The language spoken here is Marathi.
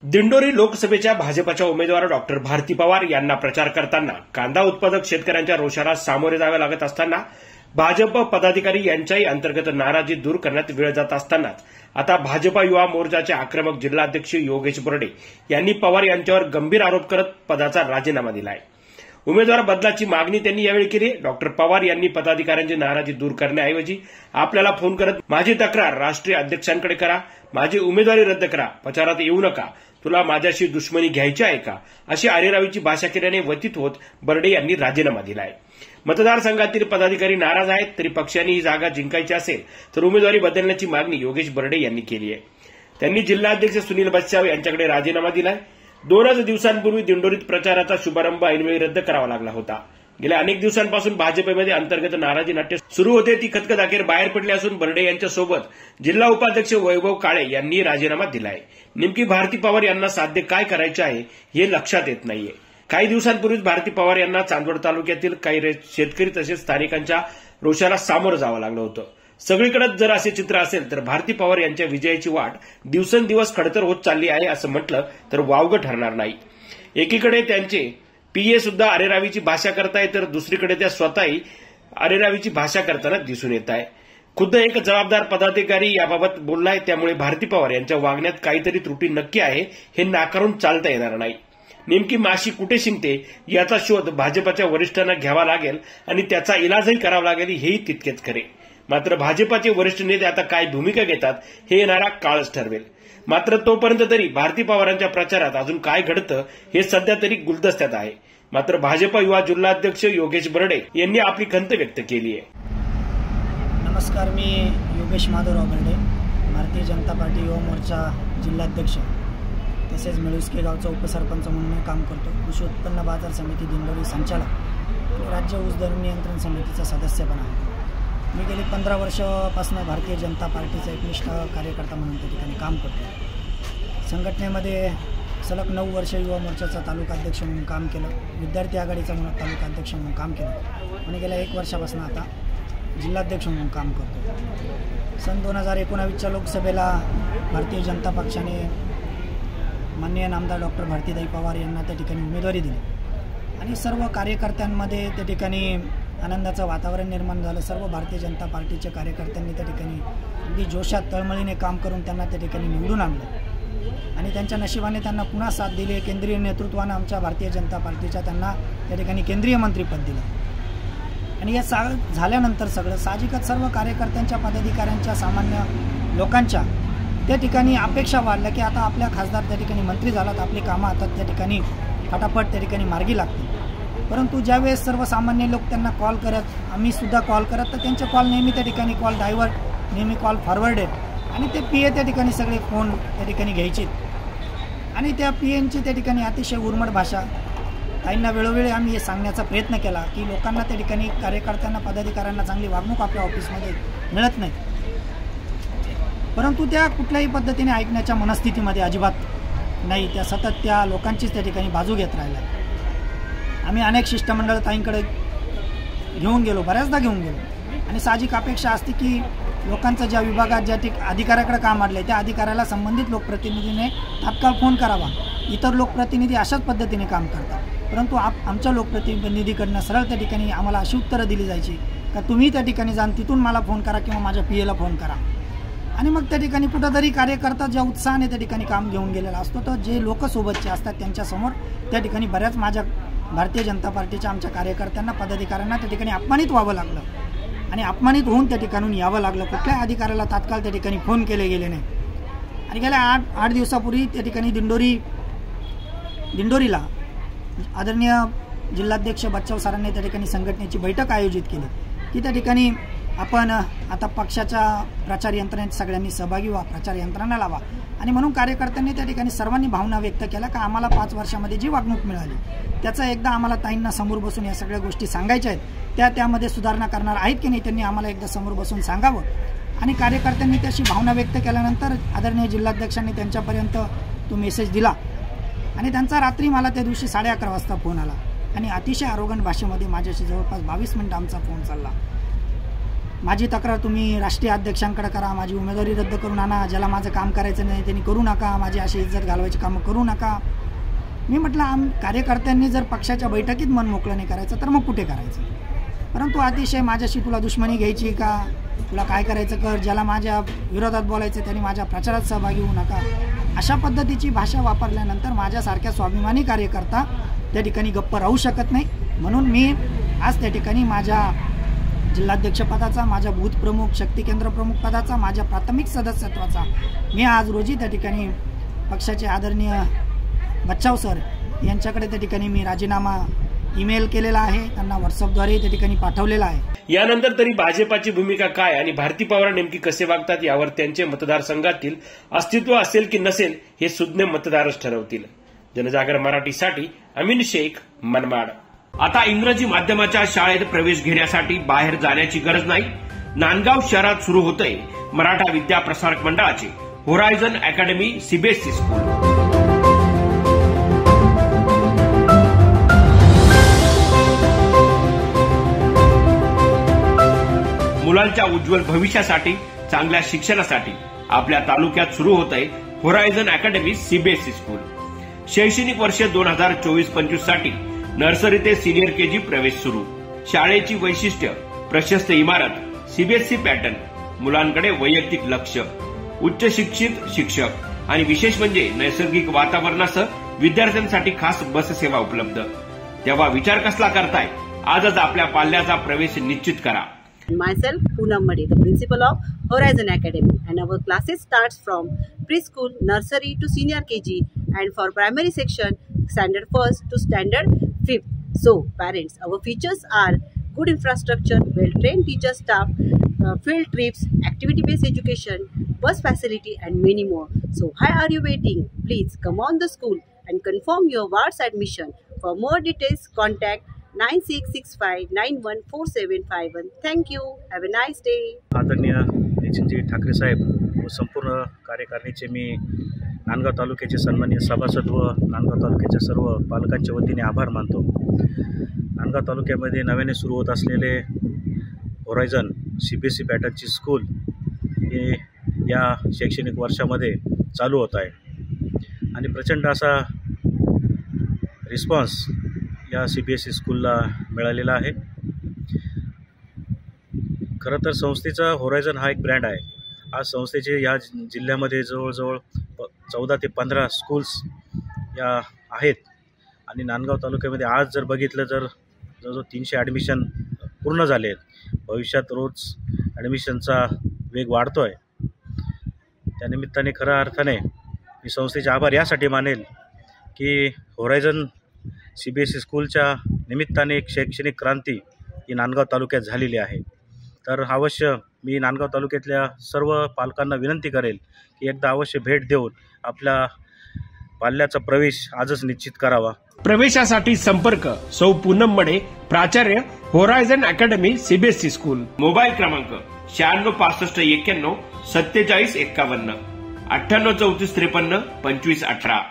दिंडोरी लोकसभेच्या भाजपच्या उमेदवार डॉक्टर भारती पवार यांना प्रचार करताना कांदा उत्पादक शेतकऱ्यांच्या रोषाला सामोरे जावे लागत असताना भाजप पदाधिकारी यांच्याही अंतर्गत नाराजी दूर करण्यात वेळ जात असतानाच आता भाजपा युवा मोर्चाचे आक्रमक जिल्हाध्यक्ष योगेश बर्डे यांनी पवार यांच्यावर गंभीर आरोप करत पदाचा राजीनामा दिला आहे। उमेदवार बदलाची मागणी त्यांनी यावेळी केली। डॉक्टर पवार यांनी पदाधिकाऱ्यांची नाराजी दूर करण्याऐवजी आपल्याला फोन करत माझी तक्रार राष्ट्रीय अध्यक्षांकडे करा, माझी उमेदवारी रद्द करा, प्रचारात येऊ नका, तुला माझ्याशी दुश्मनी घ्यायची आहे का, अशी आरेरावीची भाषा केल्याने व्यथित होत बर्डे यांनी राजीनामा दिला आहे। मतदारसंघातील पदाधिकारी नाराज आहेत, तरी पक्षाने ही जागा जिंकायची असेल तर उमेदवारी बदलण्याची मागणी योगेश बर्डे यांनी केली आहे। त्यांनी जिल्हाध्यक्ष सुनील बच्चाव यांच्याकडे राजीनामा दिलाय। 2 दिवसांपूर्वी दिंडोरीत प्रचाराचा शुभारंभ ऐनवेळी रद्द करावा लागला होता। गेल्या अनेक दिवसांपासून भाजपमध्ये अंतर्गत नाराजी नाट्य सुरू होते, ती खतखत अखेर बाहेर पडली असून बर्डे यांच्यासोबत जिल्हा उपाध्यक्ष वैभव काळे यांनी राजीनामा दिलाय। नेमकी भारती पवार यांना साध्य काय करायचे आहे हे लक्षात येत नाहीये। काही दिवसांपूर्वीच भारती पवार यांना चांदवड तालुक्यातील काही शेतकरी तसेच स्थानिकांच्या रोषाला सामोरं जावं लागलं होतं। सगळीकडे जर असे चित्र असेल तर भारती पवार यांच्या विजयाची वाट दिवसेंदिवस खडतर होत चालली आहे असं म्हटलं तर वावगं ठरणार नाही। एकीकडे त्यांचे पीए सुद्धा अरेरावीची भाषा करताय, तर दुसरीकडे त्या स्वतःही अरेरावीची भाषा करताना दिसून येत आहे। खुद्द एक जबाबदार पदाधिकारी याबाबत बोललाय, त्यामुळे भारती पवार यांच्या वागण्यात काहीतरी त्रुटी नक्की आहे हे नाकारून चालता येणार नाही। नेमकी माशी कुठे शिंकते याचा शोध भाजपच्या वरिष्ठांना घ्यावा लागेल आणि त्याचा इलाजही करावा लागेल, हेही तितकेच खरे। मात्र भाजपाचे वरिष्ठ नेते आता काय भूमिका घेतात हे येणारा काळच ठरवेल। मात्र तोपर्यंत तरी भारती पवारांच्या प्रचारात अजून काय घडतं हे सध्या तरी गुलदस्त्यात आहे। मात्र भाजपा युवा जिल्हाध्यक्ष योगेश बर्डे यांनी आपली खंत व्यक्त केली आहे। नमस्कार, मी योगेश माधवराव बर्डे, भारतीय जनता पार्टी युवा मोर्चा जिल्हाध्यक्ष तसेच मिळुस्के गावचा उपसरपंच म्हणून काम करतो। कृषी उत्पन्न बाजार समिती दिंडोरी संचालक आणि राज्य ऊस दर नियंत्रण समितीचा सदस्य पण आहे। मी गेली 15 वर्षापासून भारतीय जनता पार्टीचा एकनिष्ठ कार्यकर्ता म्हणून त्या ठिकाणी काम करतो। संघटनेमध्ये सलग 9 वर्ष युवा मोर्चाचा तालुकाध्यक्ष म्हणून काम केलं, विद्यार्थी आघाडीचा म्हणून तालुकाध्यक्ष म्हणून काम केलं आणि गेल्या 1 वर्षापासून आता जिल्हाध्यक्ष म्हणून काम करतो। सन 2019च्या लोकसभेला भारतीय जनता पक्षाने माननीय नामदार डॉक्टर भारतीताई पवार यांना त्या ठिकाणी उमेदवारी दिली आणि सर्व कार्यकर्त्यांमध्ये त्या ठिकाणी आनंदाचं वातावरण निर्माण झालं। सर्व भारतीय जनता पार्टीच्या कार्यकर्त्यांनी त्या ठिकाणी अगदी जोशात तळमळीने काम करून त्यांना त्या ठिकाणी निवडून आणलं आणि त्यांच्या नशिबाने त्यांना पुन्हा साथ दिली। केंद्रीय नेतृत्वानं आमच्या भारतीय जनता पार्टीच्या त्यांना त्या ठिकाणी केंद्रीय मंत्रीपद दिलं आणि हे झाल्यानंतर सगळं साहजिकच सर्व कार्यकर्त्यांच्या पदाधिकाऱ्यांच्या सामान्य लोकांच्या त्या ठिकाणी अपेक्षा वाढल्या की आता आपल्या खासदार त्या ठिकाणी मंत्री झालात, आपली कामं आता त्या ठिकाणी फटाफट त्या ठिकाणी मार्गी लागतील। परंतु ज्यावेळेस सर्वसामान्य लोक त्यांना कॉल करत, आम्ही सुद्धा कॉल करत, तर त्यांचे कॉल नेहमी त्या ठिकाणी कॉल डायव्हर्ट, नेहमी कॉल फॉरवर्डेड आणि ते पीए त्या ठिकाणी सगळे फोन त्या ठिकाणी घ्यायचे आणि त्या पीएनची त्या ठिकाणी अतिशय उर्मट भाषा। ताईंना वेळोवेळी आम्ही हे सांगण्याचा प्रयत्न केला की लोकांना त्या ठिकाणी कार्यकर्त्यांना पदाधिकाऱ्यांना चांगली वागणूक आपल्या ऑफिसमध्ये मिळत नाही, परंतु त्या कुठल्याही पद्धतीने ऐकण्याच्या मनस्थितीमध्ये अजिबात नाही। त्या सतत त्या लोकांचीच त्या ठिकाणी बाजू घेत राहिल्या। आम्ही अनेक शिष्टमंडळ ताईंकडे घेऊन गेलो, बऱ्याचदा घेऊन गेलो आणि साहजिक अपेक्षा असते की लोकांचं ज्या विभागात ज्या अधिकाऱ्याकडे काम आडलं त्या अधिकाऱ्याला संबंधित लोकप्रतिनिधीने तात्काळ फोन करावा। इतर लोकप्रतिनिधी अशाच पद्धतीने काम करतात, परंतु आमच्या लोकप्रतिनिधीकडनं सरळ त्या ठिकाणी आम्हाला अशी उत्तरं दिली जायची का तुम्ही त्या ठिकाणी जाऊन तिथून मला फोन करा किंवा माझ्या पीएला फोन करा आणि मग त्या ठिकाणी कुठंतरी कार्यकर्ता ज्या उत्साहाने त्या ठिकाणी काम घेऊन गेलेला असतो, तर जे लोक सोबतचे असतात त्यांच्यासमोर त्या ठिकाणी बऱ्याच माझ्या भारतीय जनता पार्टीच्या आमच्या कार्यकर्त्यांना पदाधिकाऱ्यांना त्या ठिकाणी अपमानित व्हावं लागलं आणि अपमानित होऊन त्या ठिकाणून यावं लागलं। कुठल्याही अधिकाऱ्याला तात्काळ त्या ठिकाणी फोन केले गेले नाही आणि गेल्या 8 दिवसापूर्वी त्या ठिकाणी दिंडोरीला आदरणीय जिल्हाध्यक्ष बच्चाव सरांनी त्या ठिकाणी संघटनेची बैठक आयोजित केली की त्या ठिकाणी आपण आता पक्षाच्या प्रचार यंत्रणेत सगळ्यांनी सहभागी व्हा, प्रचार यंत्रणा लावा आणि म्हणून कार्यकर्त्यांनी त्या ठिकाणी सर्वांनी भावना व्यक्त केल्या का आम्हाला 5 वर्षामध्ये जी वागणूक मिळाली त्याचा एकदा आम्हाला ताईंना समोर बसून या सगळ्या गोष्टी सांगायच्या आहेत, त्यामध्ये सुधारणा करणार आहेत की नाही त्यांनी आम्हाला एकदा समोर बसून सांगावं आणि कार्यकर्त्यांनी त्याची भावना व्यक्त केल्यानंतर आदरणीय जिल्हाध्यक्षांनी त्यांच्यापर्यंत तो मेसेज दिला आणि त्यांचा रात्री मला त्या दिवशी 11:30 वाजता फोन आला आणि अतिशय आरोगंट भाषेमध्ये माझ्याशी जवळपास 22 मिनिटं आमचा फोन चालला माझी तक्रार तुम्ही राष्ट्रीय अध्यक्षांकडे करा, माझी उमेदवारी रद्द करून आणा, ज्याला माझं काम करायचं नाही त्यांनी करू नका, माझी अशी इज्जत घालवायची कामं करू नका. मी म्हटलं कार्यकर्त्यांनी जर पक्षाच्या बैठकीत मन मोकळं नाही करायचं तर मग कुठे करायचं. परंतु अतिशय माझ्याशी तुला दुश्मनी घ्यायची का, तुला काय करायचं कर, ज्याला माझ्या विरोधात बोलायचं त्यांनी माझ्या प्रचारात सहभागी होऊ नका, अशा पद्धतीची भाषा वापरल्यानंतर माझ्यासारख्या स्वाभिमानी कार्यकर्ता त्या ठिकाणी गप्प राहू शकत नाही. म्हणून मी आज त्या ठिकाणी माझ्या जिल्हाध्यक्षपदाचा, माझ्या बूथ प्रमुख, शक्ती केंद्र प्रमुख पदाचा, माझ्या प्राथमिक सदस्यत्वाचा मी आज रोजी त्या ठिकाणी पक्षाचे आदरणीय बच्चाव सर यांच्याकडे त्या ठिकाणी मी राजीनामा ईमेल केलेला आहे, त्यांना व्हॉट्सअपद्वारे त्या ठिकाणी पाठवलेला आहे. यानंतर तरी भाजपाची भूमिका काय आणि भारती पवार नेमकी कसे वागतात यावर त्यांचे मतदारसंघातील अस्तित्व असेल की नसेल हे सुज्ञ मतदारच ठरवतील. जनजागर मराठीसाठी अमीन शेख, मनमाड. आता इंग्रजी माध्यमाच्या शाळेत प्रवेश घेण्यासाठी बाहेर जाण्याची गरज नाही. नांदगाव शहरात सुरू होतंय मराठा विद्या प्रसारक मंडळाचे होरायझन अकॅडमी सीबीएसई स्कूल. मुलांच्या उज्ज्वल भविष्यासाठी, चांगल्या शिक्षणासाठी आपल्या तालुक्यात सुरू होत आहे होरायझन अकॅडमी सीबीएसई स्कूल. शैक्षणिक वर्ष 2024-25 साठी नर्सरी ते सिनियर केजी प्रवेश सुरू. शाळेची वैशिष्ट्य प्रशस्त इमारत, सीबीएसई पॅटर्न, मुलांकडे वैयक्तिक लक्ष, उच्च शिक्षित शिक्षक आणि विशेष म्हणजे नैसर्गिक वातावरणासह विद्यार्थ्यांसाठी खास बस सेवा उपलब्ध. तेव्हा विचार कसला करताय, आजच आपल्या पाल्याचा प्रवेश निश्चित करा. Myself, Poonam Madi, the principal of Horizon Academy, and our classes starts from preschool, nursery to senior KG, and for primary section, standard 1st to standard 5th. So, parents, our features are good infrastructure, well-trained teacher staff, field trips, activity-based education, bus facility, and many more. So, why are you waiting? Please come on the school and confirm your ward's admission. For more details, contact 9665914751. Thank you. Have a nice day. आदरणीय नितीनजी ठाकरे साहेब व संपूर्ण कार्यकारिणीचे मी नांदगाव तालुक्याचे सन्माननीय सभासद व नांदगाव तालुक्याच्या सर्व पालकांच्या वतीने आभार मानतो. नांदगाव तालुक्यामध्ये नव्याने सुरू होत असलेले होरायझन सीबीएसई पॅटर्नची स्कूल हे या शैक्षणिक वर्षामध्ये चालू होत आहे आणि प्रचंड असा रिस्पॉन्स या सीबीएसई स्कूलला मिळालेला आहे. खरं तर संस्थेचा होरायझन हा एक ब्रँड आहे. आज संस्थेचे या जिल्ह्यामध्ये जवळजवळ 14 ते 15 स्कूल्स या आहेत आणि नांदगाव तालुक्यामध्ये आज जर बघितलं तर जवळजवळ 300 ॲडमिशन पूर्ण झाले आहेत. भविष्यात रोज ॲडमिशनचा वेग वाढतो आहे. त्यानिमित्ताने खऱ्या अर्थाने मी संस्थेचे आभार यासाठी मानेल की होरायझन सीबीएसई स्कूलच्या निमित्ताने एक शैक्षणिक क्रांती ही नांदगाव तालुक्यात झालेली आहे. तर अवश्य मी नांदगाव तालुक्यातल्या सर्व पालकांना विनंती करेल की एकदा अवश्य भेट देऊन आपल्या पाल्याचा प्रवेश आजच निश्चित करावा. प्रवेशासाठी संपर्क सौ पूनम मडे, प्राचार्य, horizon academy CBSE school. Mobile क्रमांक 966591 4751, 983453 2518.